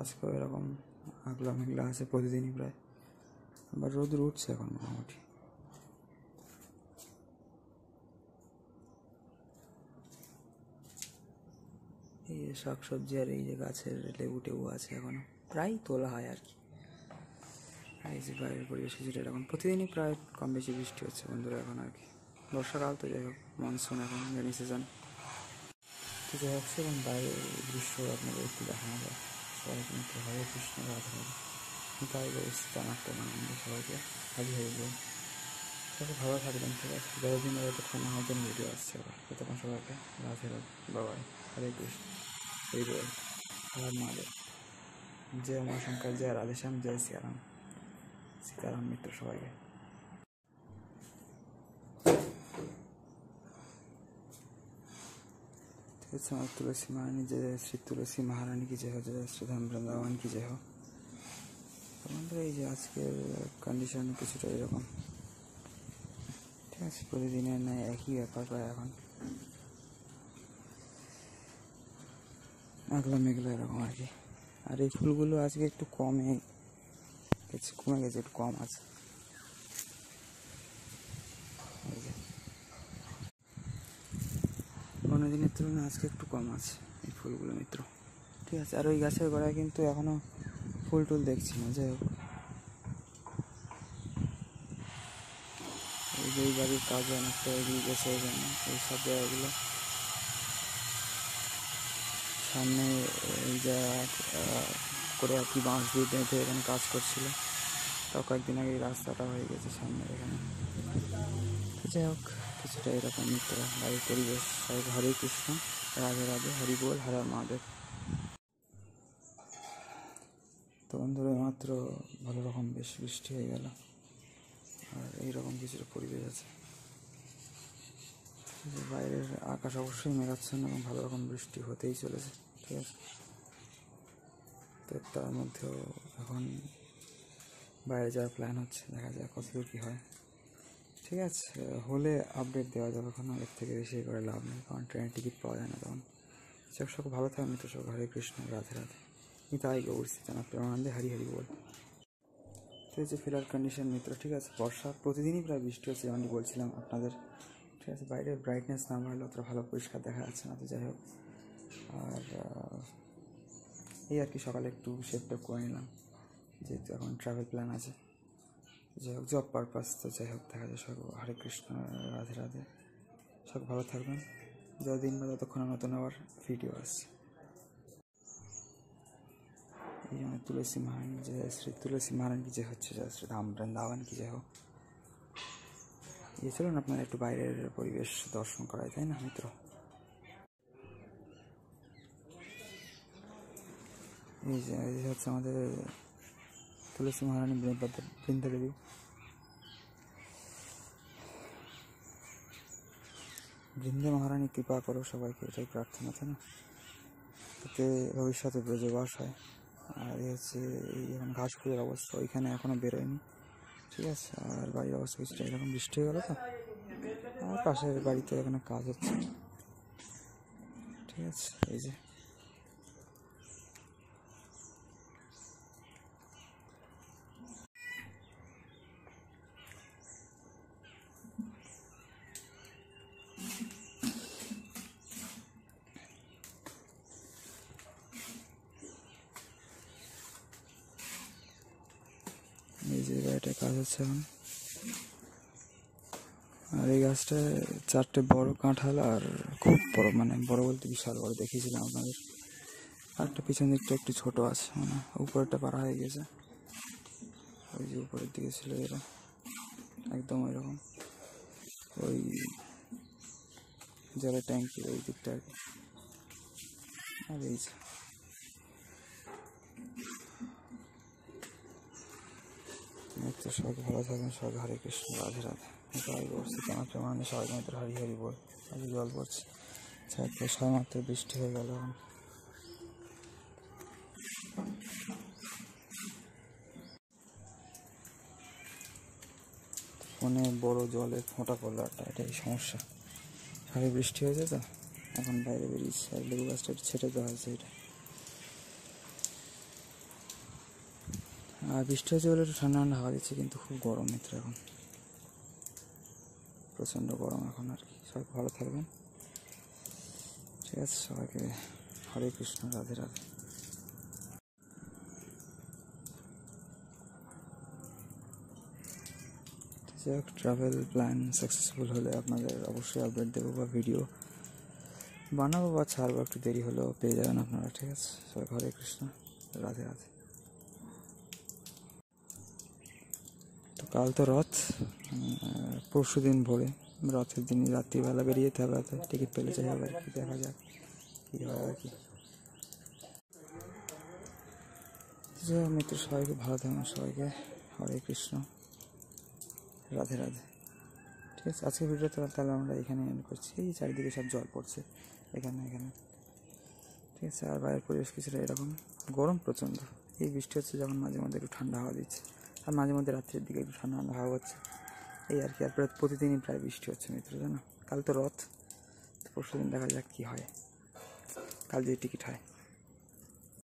আজকেও এরকম আগলা মেঘলা আছে প্রতিদিনই প্রায়, আবার রোদ উঠছে এখন মোটামুটি। এই যে শাকসবজি আর এই যে গাছের লেবু টেবু আছে এখনো প্রায় তোলা হয় আর কি। এই যে বাইরের পরিবেশ কিছুটা এরকম প্রতিদিনই প্রায় কম বেশি বৃষ্টি হচ্ছে বন্ধুরা এখন আর কি। বর্ষাকাল তো যাই হোক, মনসুন এখন রেনি সিজন। তো যাই হোক সেরকম বাইরের দৃশ্য আপনাদের একটু দেখানো যায়। সবাই কিন্তু হরে কৃষ্ণ রাধে রাধে তাই ব্যবস্থা নাট্য আনন্দ সবাইকে হাজি হয়ে বল। সবাই ভালো থাকবেন, ঠিক আছে? যতদিন যতক্ষণ নতুন ভিডিও আসছে আবার ততক্ষণ সবাইকে রাধে রাধে বাবাই হরে কৃষ্ণ এই বল হর মহাদেব। জয় উমা শঙ্কর, জয় রাধেশ্যাম, জয় সিয়ারাম, সীতারাম মিত্র সবাইকে। ঠিক আছে, আমার তুলসী महारानी जय, श्री तुलसी महारानी की जय हो, जय श्री धाम वृंदावन की जय हो। তোমাদের এই যে আজকের কন্ডিশন কিছুটা এরকম, ঠিক আছে? প্রতিদিনের নয় একই ব্যাপার প্রায় এখন, আগলা মেঘলা এরকম আর কি। আর এই ফুলগুলো আজকে একটু কমে গেছে, একটু কম আছে। অন্য দিনের তুলনায় আজকে একটু কম আছে এই ফুলগুলো মিত্র, ঠিক আছে? আর ওই গাছের গোড়ায় কিন্তু এখনও ফুল টুল দেখছি না। যাই হোক, এই যে বাড়ির কাজ অনেকটা এগিয়ে গেছে, এই জন্য এই সব জায়গাগুলো সামনে এই যা করে আর কি বাঁশ দিয়ে বেঁধে এখানে কাজ করছিল, তাও কয়েকদিন আগে এই রাস্তাটা হয়ে গেছে সামনে এখানে। তো যাই হোক, কিছুটা এরকম মিত্র বাড়ির পরিবেশ। সবাই হরে কৃষ্ণ রাধে রাধে, হরি বল, হর মহাদেব। তো বন্ধুরা মাত্র ভালো রকম বেশ বৃষ্টি হয়ে গেল, আর এইরকম কিছুটা পরিবেশ আছে। বাইরের আকাশ অবশ্যই মেঘাচ্ছন্ন এবং ভালো রকম বৃষ্টি হতেই চলেছে, ঠিক আছে? তো তার মধ্যেও এখন বাইরে যাওয়ার প্ল্যান হচ্ছে, দেখা যায় কতদূর কী হয়, ঠিক আছে? হলে আপডেট দেওয়া যাবে, এখন এর থেকে বেশি করে লাভ নেই, কারণ ট্রেনের টিকিট পাওয়া যায় না তখন। সব ভালো থাকবে মিত্র, সব হরে কৃষ্ণ রাধে রাধে তাই গৌরস্থিত না প্রেমানন্দে হরি হরি বল। তো এই যে ফিলার কন্ডিশন মিত্র, ঠিক আছে? বর্ষা প্রতিদিনই প্রায় বৃষ্টি হচ্ছে, যেমনটি বলছিলাম আপনাদের, ঠিক আছে? বাইরের ব্রাইটনেস না বাড়লে অতটা ভালো পরিষ্কার দেখা যাচ্ছে না। তো যাই হোক, আর এই আর কি সকালে একটু শেপটা করে নিলাম, যেহেতু এখন ট্রাভেল প্ল্যান আছে। যাই হোক, জব পারপাস। তো যাই হোক, দেখা যায় সব হরে কৃষ্ণ রাধে রাধে, সব ভালো থাকবেন যতদিন বা যতক্ষণ নতুন আবার ভিডিও আসছে। এই জন্য তুলসী महारानी जय, श्री तुलसी महारानी की जय হচ্ছে, जय श्री धाम वृंदावन की जय हो। এই চলুন আপনার একটু বাইরের পরিবেশ দর্শন করাই, তাই না মিত্র? এই যে হচ্ছে আমাদের তুলসী महारानी বৃন্দাদেবী। বৃন্দা महारानी কৃপা করো সবাইকে, এটাই প্রার্থনা, তাই না? যাতে ভবিষ্যতে ব্রজবাস হয়। আর এই হচ্ছে এই এখন ঘাস ফুলের অবস্থা, ওইখানে এখনও বেরোয়নি, ঠিক আছে? আর বাড়ির অবস্থা কিছুটা এরকম, বৃষ্টি হয়ে গেল তো, আর পাশের বাড়িতে এখানে কাজ হচ্ছে, ঠিক আছে? এই যে বাড়িটায় কাজ হচ্ছে এখন। আর এই গাছটা 4টে বড় কাঁঠাল, আর খুব বড়, মানে বড় বলতে বিশাল বড় দেখিয়েছিলাম আপনাদের। আর একটা পিছন দিকটা একটু ছোট আছে, মানে উপরেরটা পাড়া হয়ে গেছে। ওই যে উপরের দিকে ছিল এরা একদম ওই রকম, ওই জলের ট্যাঙ্কি ওই দিকটা আর কি। আর এই যে সবাই ভালো থাকবেন, সবাই হরে কৃষ্ণ রাধে রাধে সবাই বলছি তোমার প্রেমানন্দে সবাই মাত্র হরি হরি বল। আজকে জল পড়ছে, সবাই মাত্র বৃষ্টি হয়ে গেল এখন। ফোনে বড় জলের ফোঁটা পড়লো, এটাই সমস্যা। সারে বৃষ্টি হয়েছে তো এখন বাইরে বেরিয়েছে, আর লেবু গাছটা ছেটে দেওয়া হয়েছে। এটা আর বৃষ্টি হচ্ছে বলে একটু ঠান্ডা ঠান্ডা হাওয়া দিচ্ছে, কিন্তু খুব গরম মিত্র, এখন প্রচণ্ড গরম এখন আর কি। সবাই ভালো থাকবেন, ঠিক আছে? সবাইকে হরে কৃষ্ণ, রাধে রাধে। যাই হোক, ট্রাভেল প্ল্যান সাকসেসফুল হলে আপনাদের অবশ্যই আপডেট দেবো বা ভিডিও বানাবো বা ছাড়বো, একটু দেরি হলেও পেয়ে যাবেন আপনারা, ঠিক আছে? সবাই হরে কৃষ্ণ, রাধে রাধে। তো কাল তো রথ, পরশু দিন ভোরে, রথের দিন রাত্রিবেলা বেরিয়ে যেতে হবে, রাতে টিকিট পেলে যাই হবে আর কি, দেখা যাক কী হয় আর কি। যাই হোক মিত্র, সবাইকে ভালো থাকবেন, সবাইকে হরে কৃষ্ণ, রাধে রাধে, ঠিক আছে? আজকে ভিডিওটা তাহলে আমরা এখানে এন্ড করছি। এই চারিদিকে সব জল পড়ছে, এখানে এখানে, ঠিক আছে? আর বাইরের পরিবেশ কিছুটা এরকম, গরম প্রচণ্ড। এই বৃষ্টি হচ্ছে যখন, মাঝে মধ্যে একটু ঠান্ডা হাওয়া দিচ্ছে, আর মাঝে মধ্যে রাত্রের দিকে একটু ঠান্ডা ঠান্ডা হাওয়া হচ্ছে, এই আর কি। আর প্রতিদিনই প্রায় বৃষ্টি হচ্ছে মিত্র, জানো? কাল তো রথ, পরশু দিন দেখা যাক কী হয়, কাল যদি টিকিট হয়।